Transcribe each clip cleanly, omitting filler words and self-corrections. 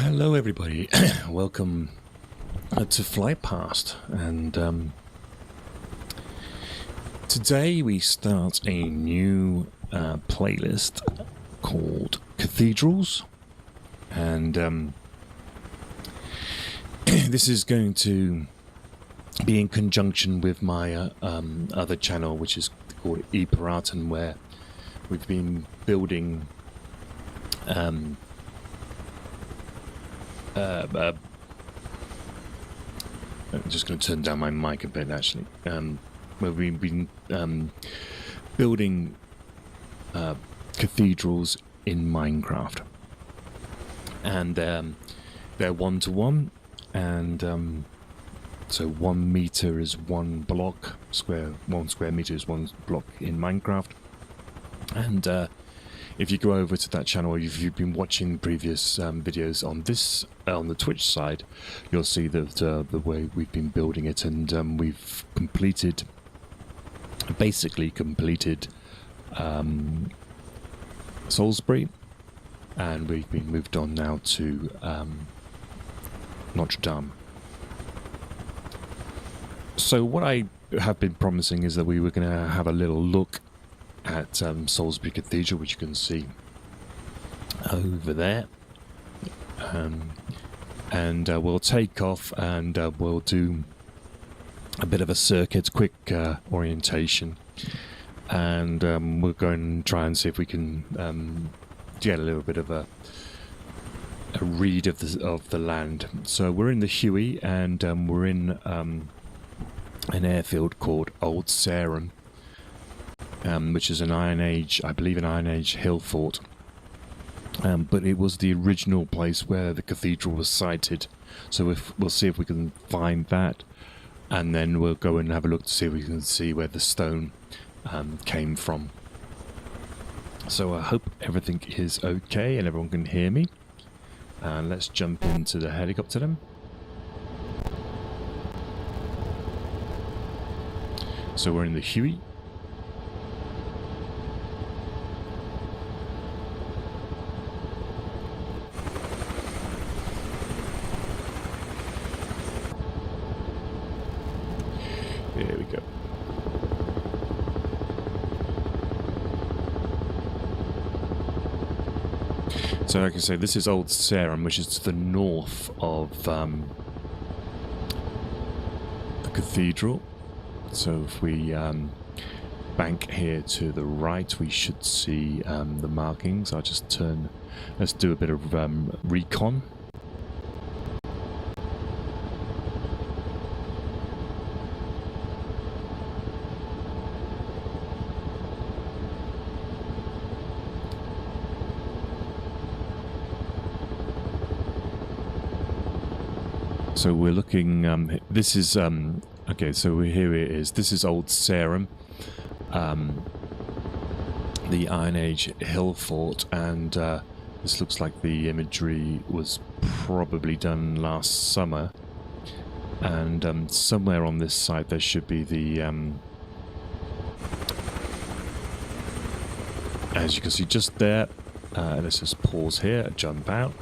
Hello everybody, welcome to Fly Past, and today we start a new playlist called Cathedrals, and this is going to be in conjunction with my other channel, which is called E-Piraten, where we've been building I'm just going to turn down my mic a bit, actually. Where we've been building cathedrals in Minecraft, and they're one-to-one, and so 1 meter is one block, 1 square meter is one block in Minecraft, and if you go over to that channel, or if you've been watching previous videos on this on the Twitch side, you'll see that the way we've been building it, and we've basically completed Salisbury, and we've been moved on now to Notre Dame. So what I have been promising is that we were going to have a little look at Salisbury Cathedral, which you can see over there, and we'll take off, and we'll do a bit of a circuit, quick orientation, and we'll go and try and see if we can get a little bit of a read of the land. So we're in the Huey, and we're in an airfield called Old Sarum, which is an Iron Age, I believe, an Iron Age hill fort. But it was the original place where the cathedral was sited. So we'll see if we can find that, and then we'll go and have a look to see if we can see where the stone came from. So I hope everything is okay and everyone can hear me. And let's jump into the helicopter then. So we're in the Huey. There we go. So like I say, this is Old Sarum, which is to the north of the cathedral. So if we bank here to the right, we should see the markings. I'll just turn, let's do a bit of recon. So we're looking, this is, okay, so here it is. This is Old Sarum, the Iron Age hill fort, and this looks like the imagery was probably done last summer. And somewhere on this site there should be the, as you can see just there, let's just pause here, jump out.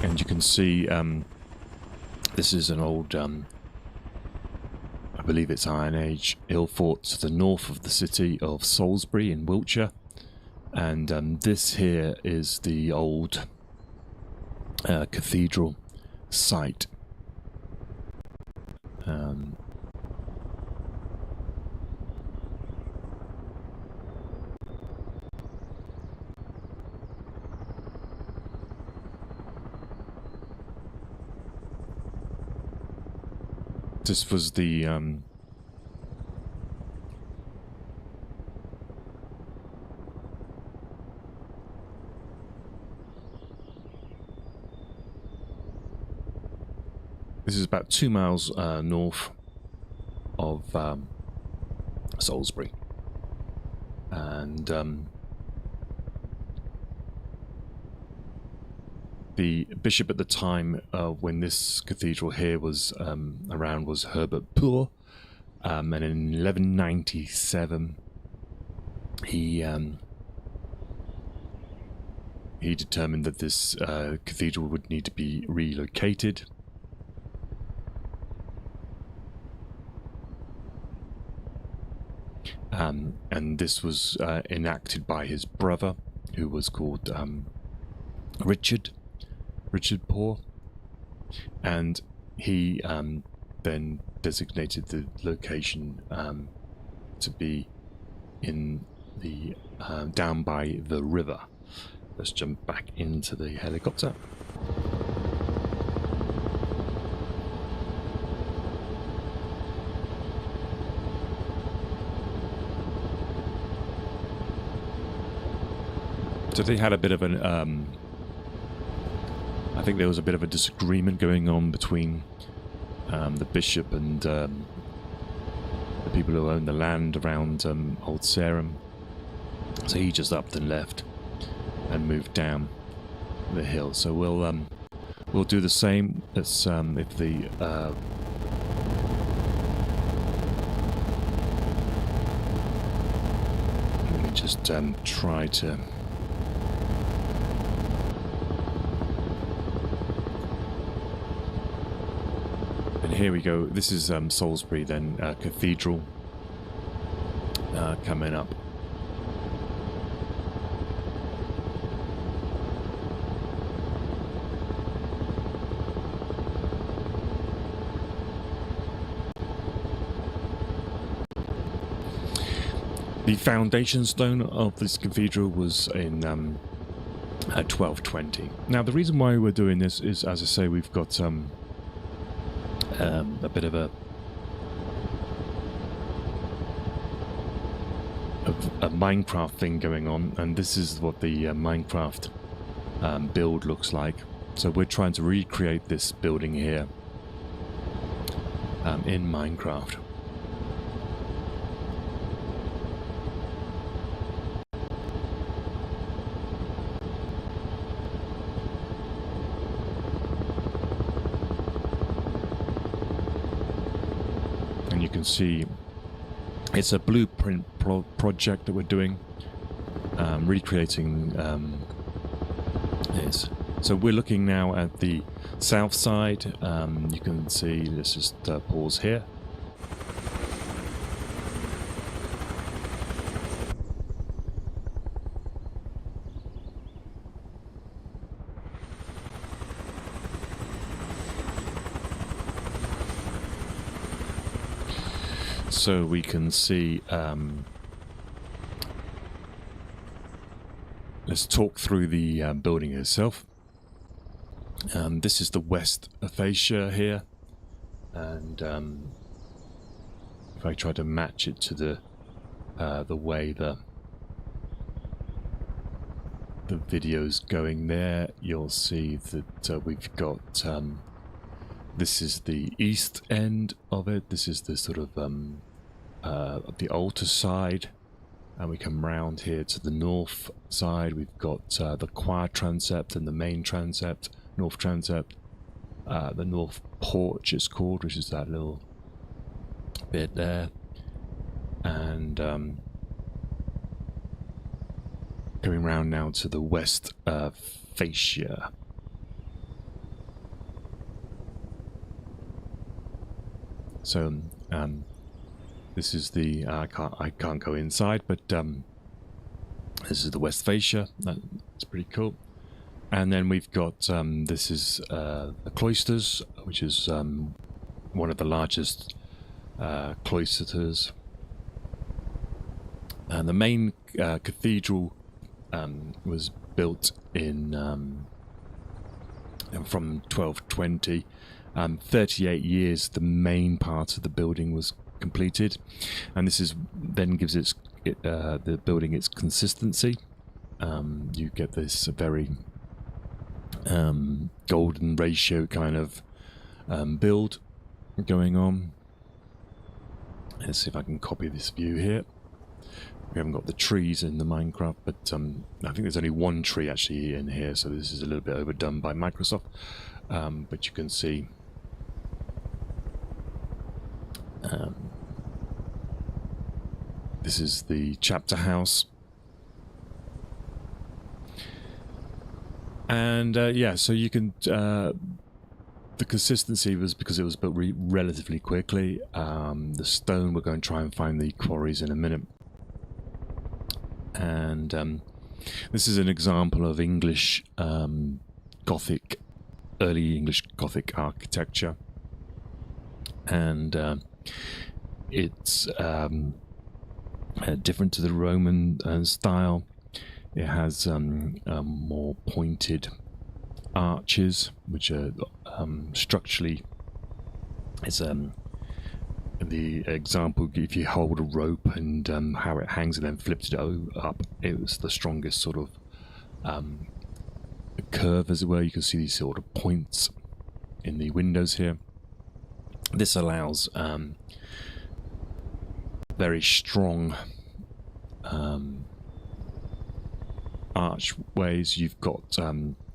And you can see this is an old, I believe it's Iron Age hill fort to the north of the city of Salisbury in Wiltshire. And this here is the old cathedral site. This was the this is about 2 miles north of Salisbury, and the bishop at the time when this cathedral here was around was Herbert Poor, And in 1197, he determined that this cathedral would need to be relocated. And this was enacted by his brother, who was called Richard Poor, and he then designated the location to be in the down by the river. Let's jump back into the helicopter. So they had a bit of an, I think there was a bit of a disagreement going on between the bishop and the people who own the land around Old Sarum. So he just upped and left and moved down the hill. So we'll do the same. Let's if the let me just try to. Here we go. This is Salisbury then Cathedral coming up. The foundation stone of this cathedral was in 1220. Now the reason why we're doing this is, as I say, we've got a bit of a Minecraft thing going on, and this is what the Minecraft build looks like. So we're trying to recreate this building here in Minecraft. You can see it's a blueprint project that we're doing, recreating this. So we're looking now at the south side. You can see, let's just pause here. So we can see, let's talk through the building itself. This is the west fascia here, and if I try to match it to the way the video's going there, you'll see that we've got this is the east end of it. This is the sort of the altar side, and we come round here to the north side. We've got the choir transept and the main transept, north transept. The north porch is called, which is that little bit there, and going round now to the west fascia. So this is the I can't go inside, but this is the west fascia. That's pretty cool. And then we've got this is the cloisters, which is one of the largest cloisters. And the main cathedral was built in from 1220. 38 years the main part of the building was completed, and this is then gives the building its consistency. You get this very golden ratio kind of build going on. Let's see if I can copy this view here. We haven't got the trees in the Minecraft, but I think there's only one tree actually in here, so this is a little bit overdone by Microsoft. But you can see This is the chapter house. And yeah, so you can... the consistency was because it was built relatively quickly. The stone, we're going to try and find the quarries in a minute. And this is an example of English Gothic, early English Gothic architecture. And it's different to the Roman style. It has more pointed arches, which are structurally, it's the example, if you hold a rope and how it hangs and then flips it up, it was the strongest sort of curve, as it were. You can see these sort of points in the windows here. This allows very strong archways. You've got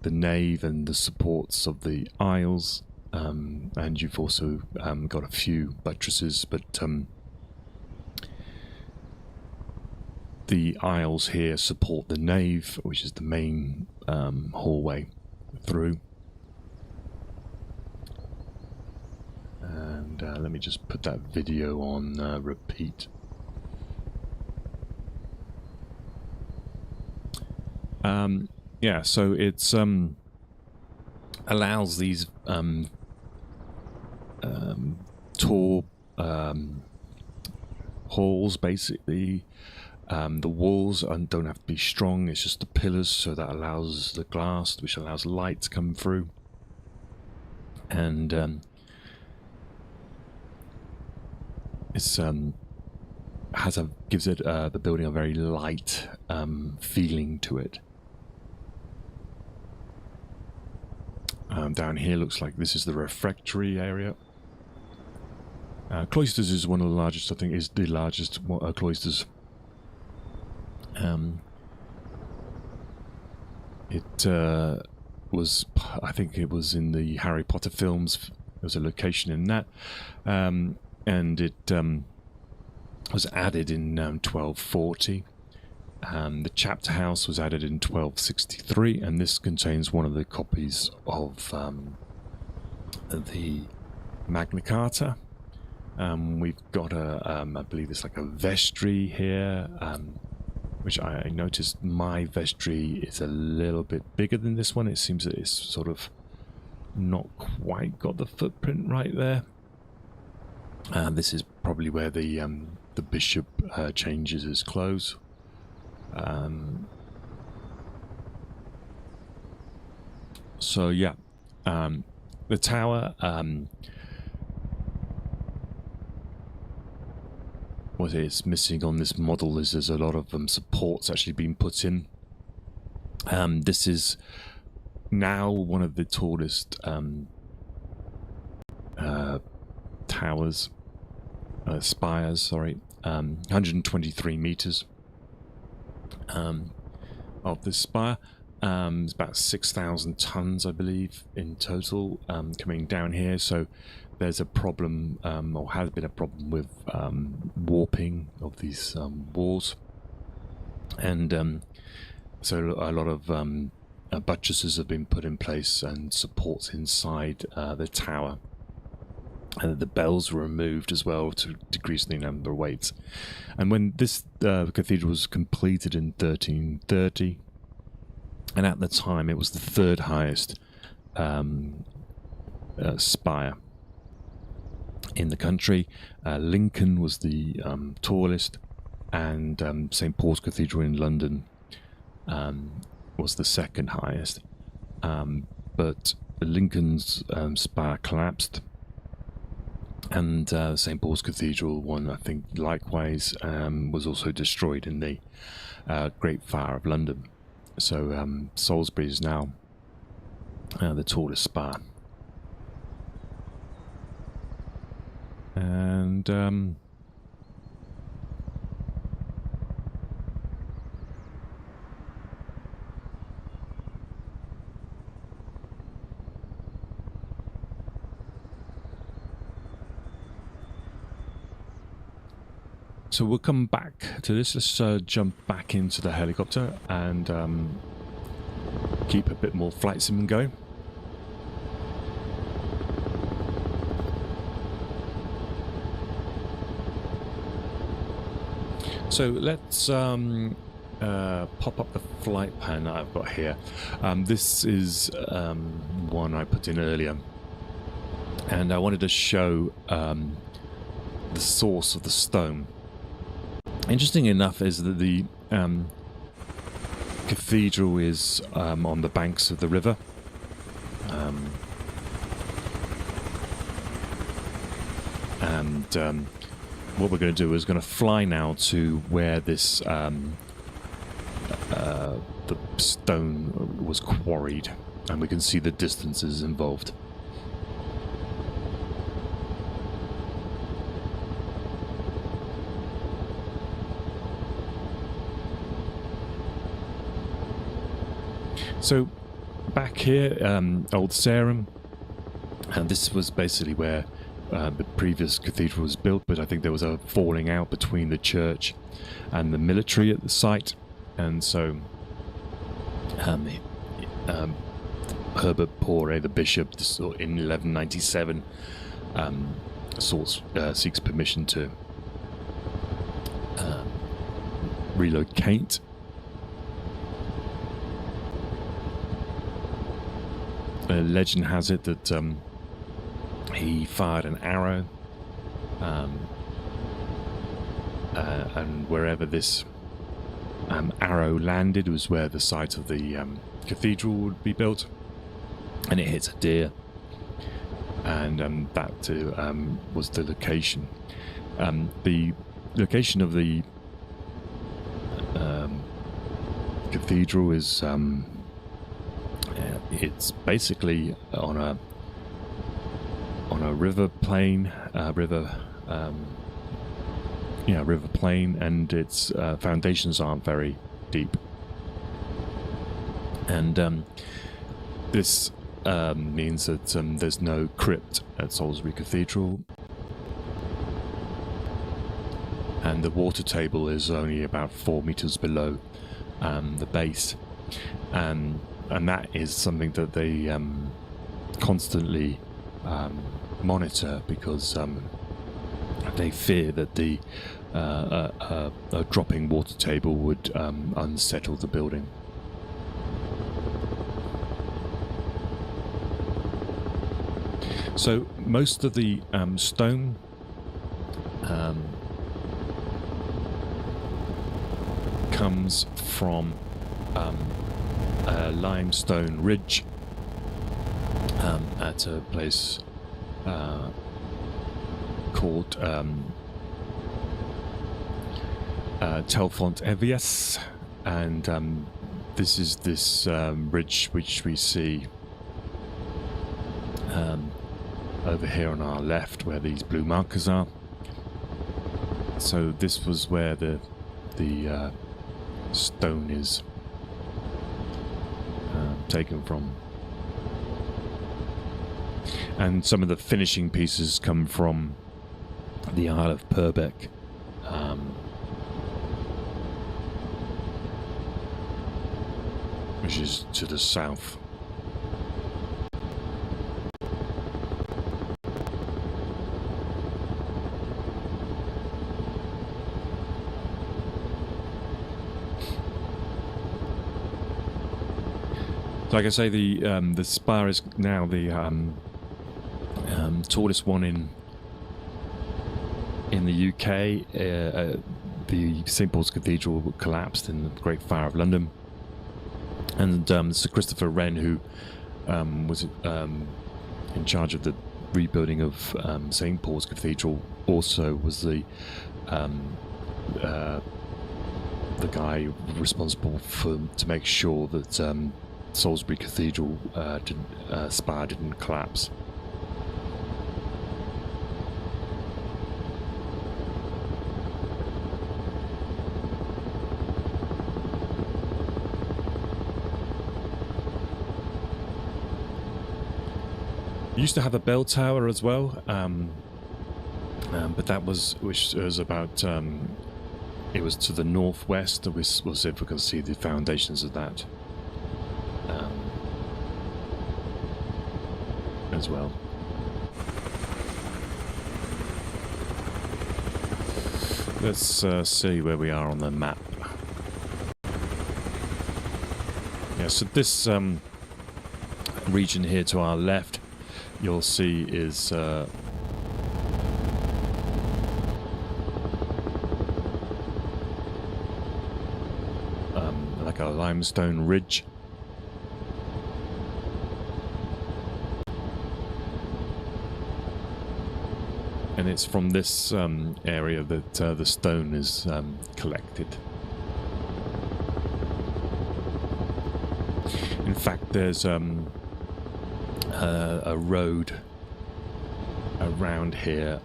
the nave and the supports of the aisles, and you've also got a few buttresses, but the aisles here support the nave, which is the main hallway through. And let me just put that video on repeat. Yeah, so it's allows these tall halls, basically. The walls don't have to be strong, it's just the pillars, so that allows the glass, which allows light to come through. And it's gives it the building a very light feeling to it. Down here looks like this is the refectory area. Cloisters is one of the largest, I think is the largest cloisters. It was, I think it was in the Harry Potter films. There was a location in that. And it was added in 1240. The chapter house was added in 1263, and this contains one of the copies of the Magna Carta. We've got a, I believe it's like a vestry here, which I noticed my vestry is a little bit bigger than this one. It seems that it's sort of not quite got the footprint right there. This is probably where the bishop changes his clothes. So yeah, the tower what is missing on this model is there's a lot of supports actually being put in. This is now one of the tallest towers, spires, sorry, 123 meters of this spire. It's about 6,000 tons, I believe, in total, coming down here. So there's a problem, or has been a problem, with warping of these walls. And so a lot of buttresses have been put in place and supports inside the tower. And the bells were removed as well to decrease the number of weights. And when this cathedral was completed in 1330, and at the time it was the third highest spire in the country. Lincoln was the tallest, and St. Paul's Cathedral in London was the second highest. But Lincoln's spire collapsed, and St. Paul's Cathedral one, I think, likewise, was also destroyed in the Great Fire of London. So Salisbury is now the tallest spire. And So we'll come back to this. Let's jump back into the helicopter and keep a bit more flight sim going. So let's pop up the flight plan that I've got here. This is one I put in earlier, and I wanted to show the source of the stone. Interesting enough is that the cathedral is on the banks of the river. What we're going to do is going to fly now to where this the stone was quarried, and we can see the distances involved. So back here, Old Sarum, and this was basically where the previous cathedral was built, but I think there was a falling out between the church and the military at the site, and so Herbert Poré, the bishop, in 1197 seeks permission to relocate. Legend has it that he fired an arrow, and wherever this arrow landed was where the site of the cathedral would be built, and it hits a deer, and that was the location. The location of the cathedral is it's basically on a river plain, river plain, and its foundations aren't very deep. And this means that there's no crypt at Salisbury Cathedral, and the water table is only about 4 meters below the base, and that is something that they constantly monitor, because they fear that the a dropping water table would unsettle the building. So most of the stone comes from a limestone ridge at a place called Telfont Evias, and this is this ridge which we see over here on our left, where these blue markers are. So this was where the stone is taken from, and some of the finishing pieces come from the Isle of Purbeck, which is to the south. Like I say, the spire is now the tallest one in the UK. The St Paul's Cathedral collapsed in the Great Fire of London, and Sir Christopher Wren, who was in charge of the rebuilding of St Paul's Cathedral, also was the guy responsible to make sure that Salisbury Cathedral spire didn't collapse. You used to have a bell tower as well, but that was about it was to the northwest. We'll see if we can see the foundations of that as well. Let's see where we are on the map. Yeah, so this region here to our left, you'll see is like a limestone ridge. And it's from this area that the stone is collected. In fact, there's a road around here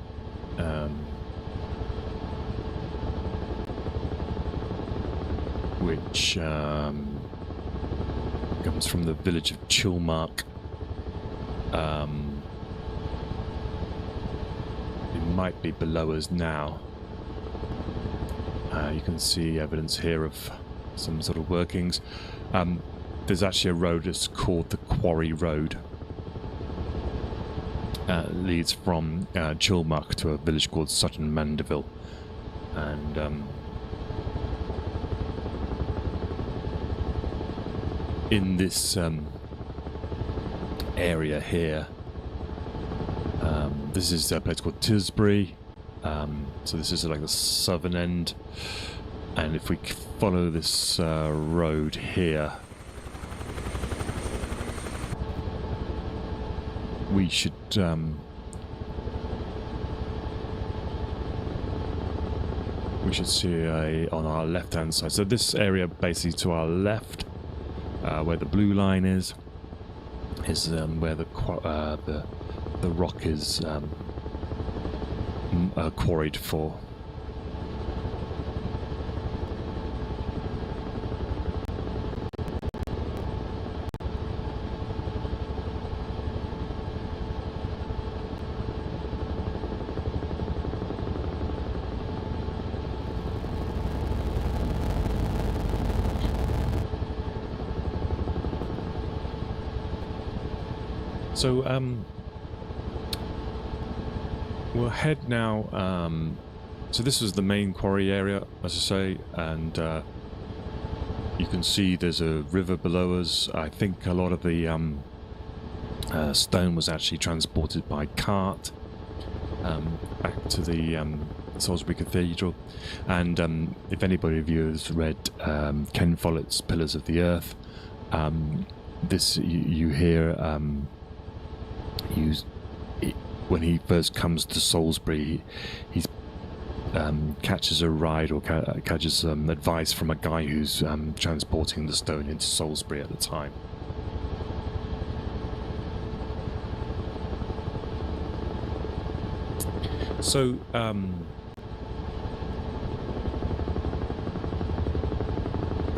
which comes from the village of Chilmark. It might be below us now. You can see evidence here of some sort of workings. There's actually a road that's called the Quarry Road. Leads from Chilmark to a village called Sutton Mandeville. And in this area here, this is a place called Salisbury. So this is like the southern end. And if we follow this road here, we should see on our left hand side. So this area basically to our left, where the blue line is where the rock is quarried for. So we'll head now. So this was the main quarry area, as I say, and you can see there's a river below us. I think a lot of the stone was actually transported by cart back to the Salisbury Cathedral. And if anybody of you has read Ken Follett's Pillars of the Earth, this you hear when he first comes to Salisbury, he catches a ride or catches advice from a guy who's transporting the stone into Salisbury at the time. So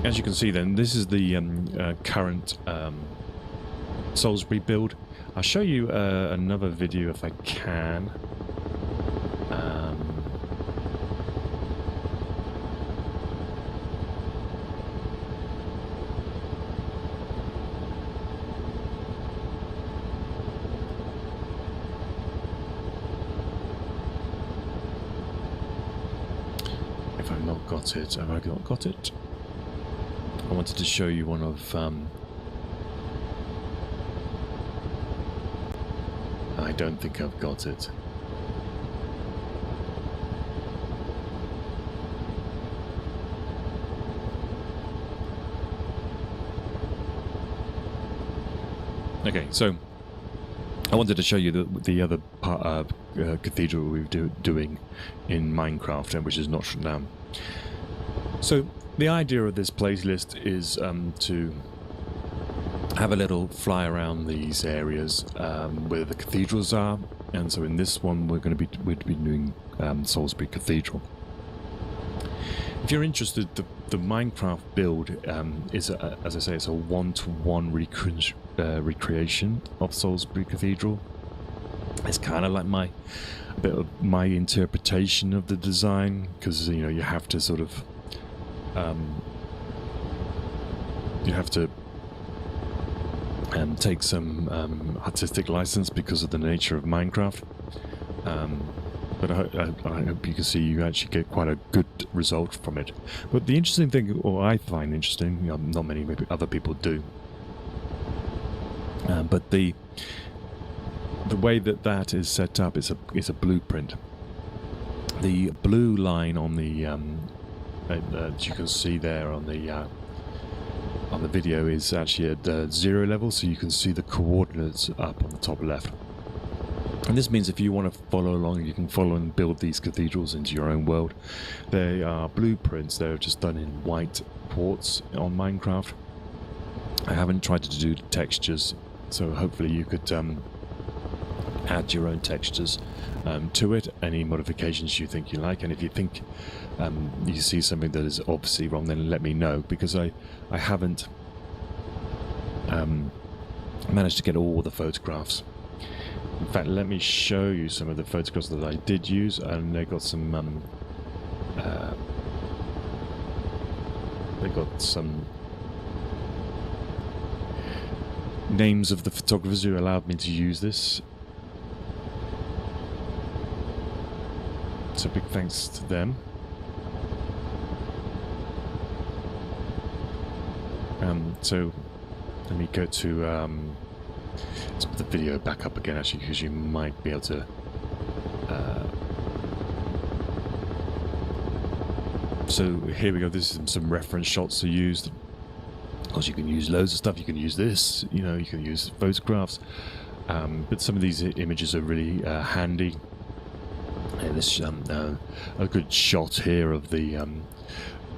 as you can see then, this is the current Salisbury build. I'll show you another video if I can. If I've not got it, have I not got it? I wanted to show you one of I don't think I've got it. Okay, so I wanted to show you the other part of cathedral we were doing in Minecraft, which is Notre Dame. So the idea of this playlist is to have a little fly around these areas where the cathedrals are, and so in this one we'd be doing Salisbury Cathedral. If you're interested, the Minecraft build is, as I say, it's a one-to-one recreation of Salisbury Cathedral. It's kind of like a bit of my interpretation of the design, because you know you have to sort of you have to take some artistic license because of the nature of Minecraft. But I hope you can see you actually get quite a good result from it. But the interesting thing, or I find interesting, not many maybe other people do, but the way that is set up is a blueprint. The blue line on the as you can see there on the video is actually at 0 level, so you can see the coordinates up on the top left. And this means if you want to follow along, you can follow and build these cathedrals into your own world. They are blueprints. They're just done in white quartz on Minecraft. I haven't tried to do the textures, so hopefully you could add your own textures to it, any modifications you think you like. And if you think you see something that is obviously wrong, then let me know, because I haven't managed to get all the photographs. In fact, let me show you some of the photographs that I did use, and they got some names of the photographers who allowed me to use this. So big thanks to them. So let me go to let's put the video back up again, actually, because you might be able to so here we go. This is some reference shots to use. Of course, you can use loads of stuff. You can use this, you know, you can use photographs, but some of these images are really handy. This a good shot here of the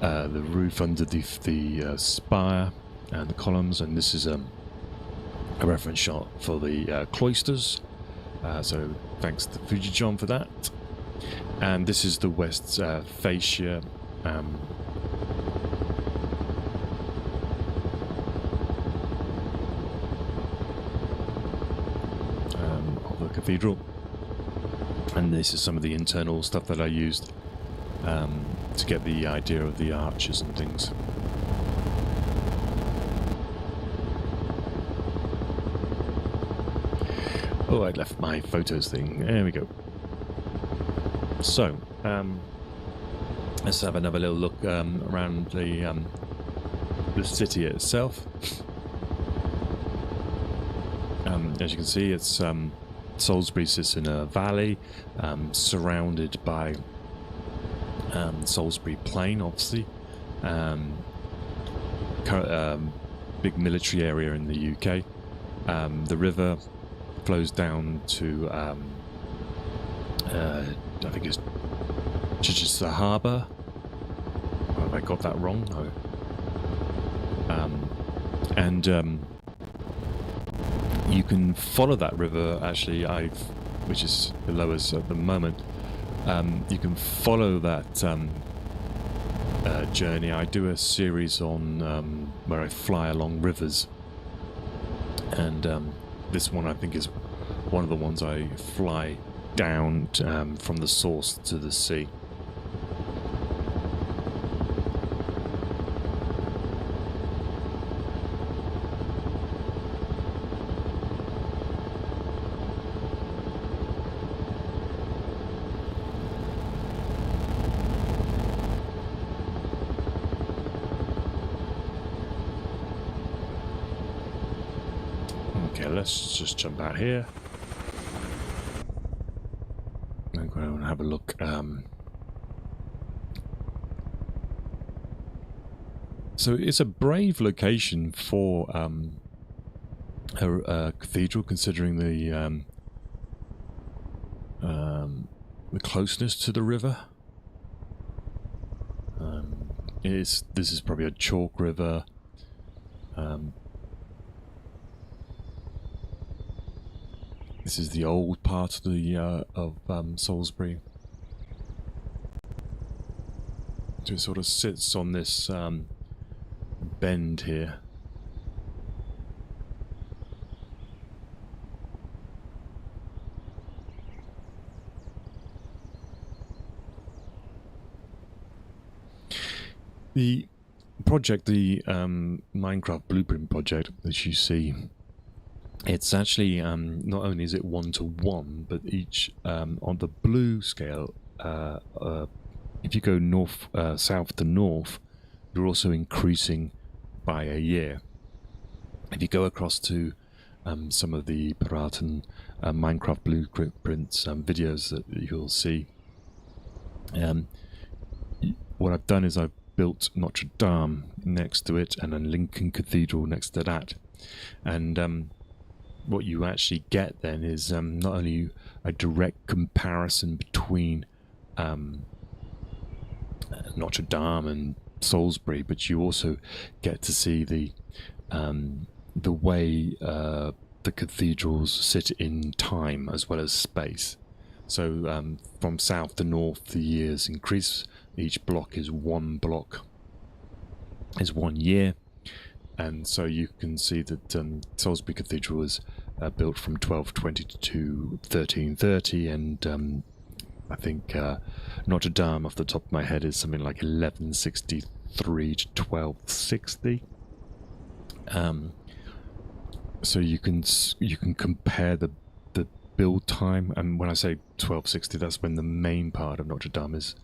roof under the spire and the columns, and this is a reference shot for the cloisters. So thanks to Fujijon for that. And this is the west fascia. Of the cathedral. And this is some of the internal stuff that I used to get the idea of the arches and things. Oh, I left my photos thing. There we go. So, let's have another little look around the city itself. As you can see, it's Salisbury sits in a valley, surrounded by Salisbury Plain, obviously. Big military area in the UK. The river flows down to, I think it's Chichester Harbour. Have I got that wrong? No. You can follow that river, actually, which is below us at the moment. You can follow that journey. I do a series on where I fly along rivers, and this one I think is one of the ones I fly down from the source to the sea. Okay, let's just jump out here. I'm going to have a look. So it's a brave location for a cathedral, considering the closeness to the river. This is probably a chalk river. This is the old part of the Salisbury. So it sort of sits on this bend here. The project, the Minecraft Blueprint project that you see, it's actually not only is it 1-to-1, but each on the blue scale, if you go north, south to north, you're also increasing by a year. If you go across to some of the Piratan Minecraft Blueprints videos that you'll see, what I've done is I've built Notre Dame next to it and a Lincoln Cathedral next to that. And what you actually get then is not only a direct comparison between Notre Dame and Salisbury, but you also get to see the way the cathedrals sit in time as well as space. So from south to north, the years increase. Each block is one year, and so you can see that Salisbury Cathedral was built from 1220 to 1330, and I think Notre Dame, off the top of my head, is something like 1163 to 1260. So you can compare the build time, and when I say 1260, that's when the main part of Notre Dame is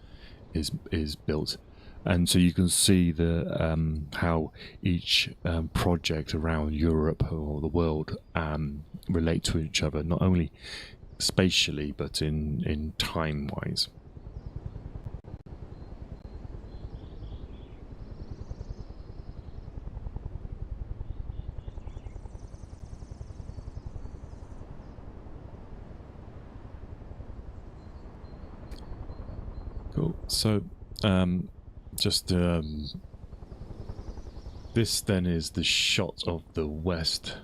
built, and so you can see the how each project around Europe or the world relate to each other, not only spatially but in time wise. Cool. So this then is the shot of the west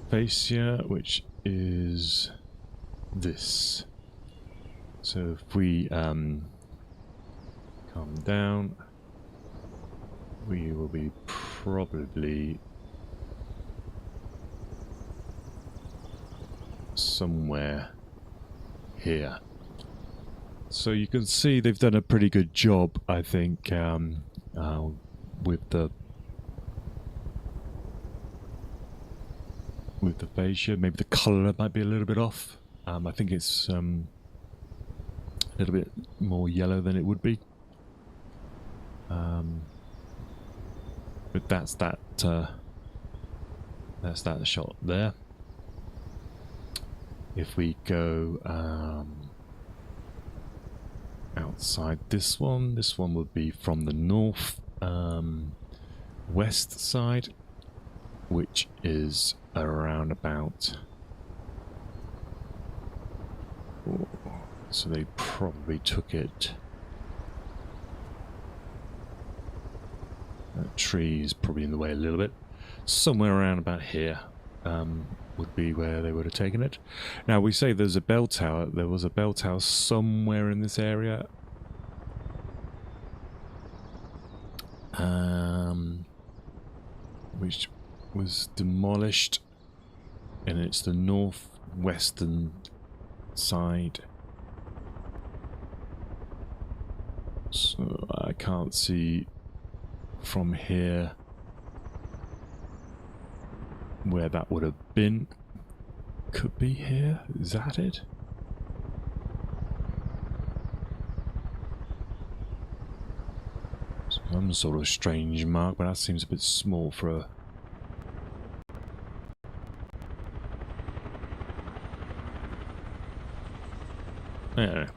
fascia, which is this. So if we come down, we will be probably somewhere here. So you can see they've done a pretty good job, I think, with the fascia. Maybe the colour might be a little bit off. I think it's a little bit more yellow than it would be. But that's that shot there. If we go outside this one would be from the north west side, which is around about. So they probably took it. That tree is probably in the way a little bit. Somewhere around about here would be where they would have taken it. Now we say there's a bell tower. There was a bell tower somewhere in this area. Which was demolished, and it's the northwestern side. So I can't see from here where that would have been. Could be here. Is that it? Some sort of strange mark, but that seems a bit small for a... Yeah.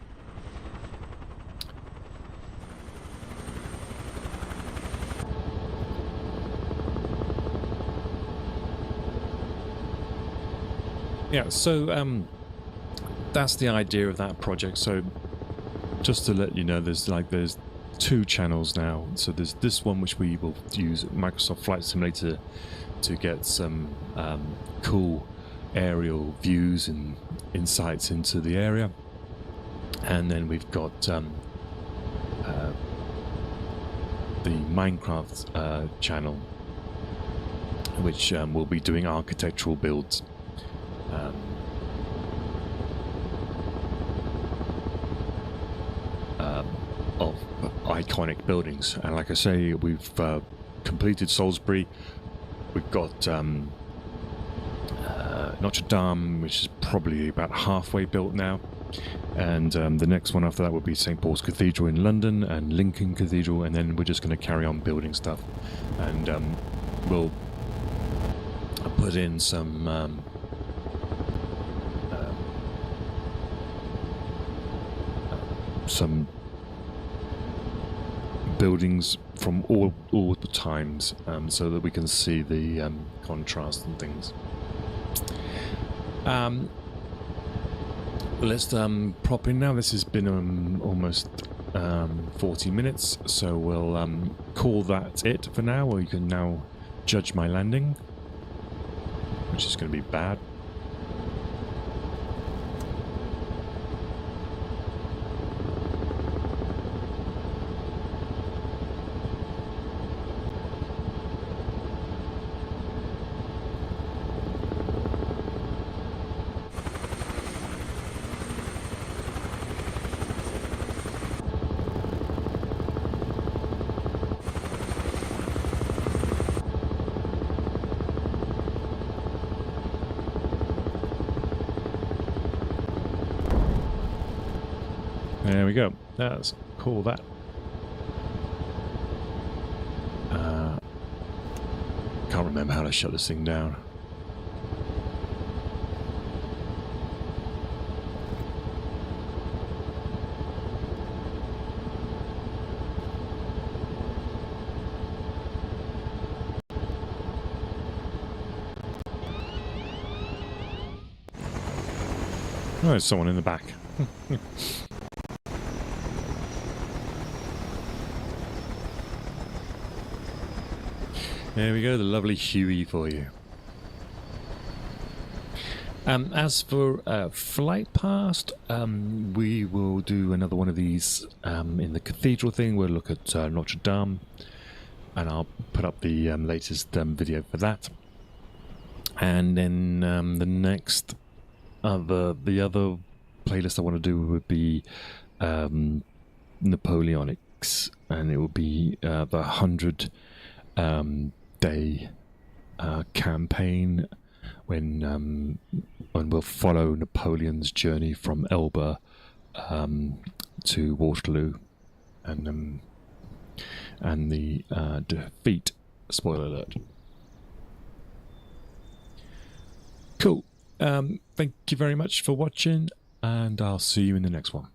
Yeah, so that's the idea of that project. So just to let you know, there's two channels now. So there's this one, which we will use Microsoft Flight Simulator to get some cool aerial views and insights into the area. And then we've got the Minecraft channel, which will be doing architectural builds. iconic buildings. And like I say, we've completed Salisbury. We've got Notre Dame, which is probably about halfway built now. And the next one after that would be St. Paul's Cathedral in London and Lincoln Cathedral, and then we're just going to carry on building stuff. And we'll put in some buildings from all the times, so that we can see the contrast and things. Let's prop in now. This has been almost 40 minutes, so we'll call that it for now, or you can now judge my landing, which is going to be bad. There we go. Let's call that. Can't remember how to shut this thing down. Oh, there's someone in the back. There we go, the lovely Huey for you. As for flight past, we will do another one of these in the cathedral thing. We'll look at Notre Dame, and I'll put up the latest video for that. And then the next the other playlist I want to do would be Napoleonics, and it will be the 100 day campaign when we'll follow Napoleon's journey from Elba to Waterloo, and the defeat. Spoiler alert. Cool. Thank you very much for watching, and I'll see you in the next one.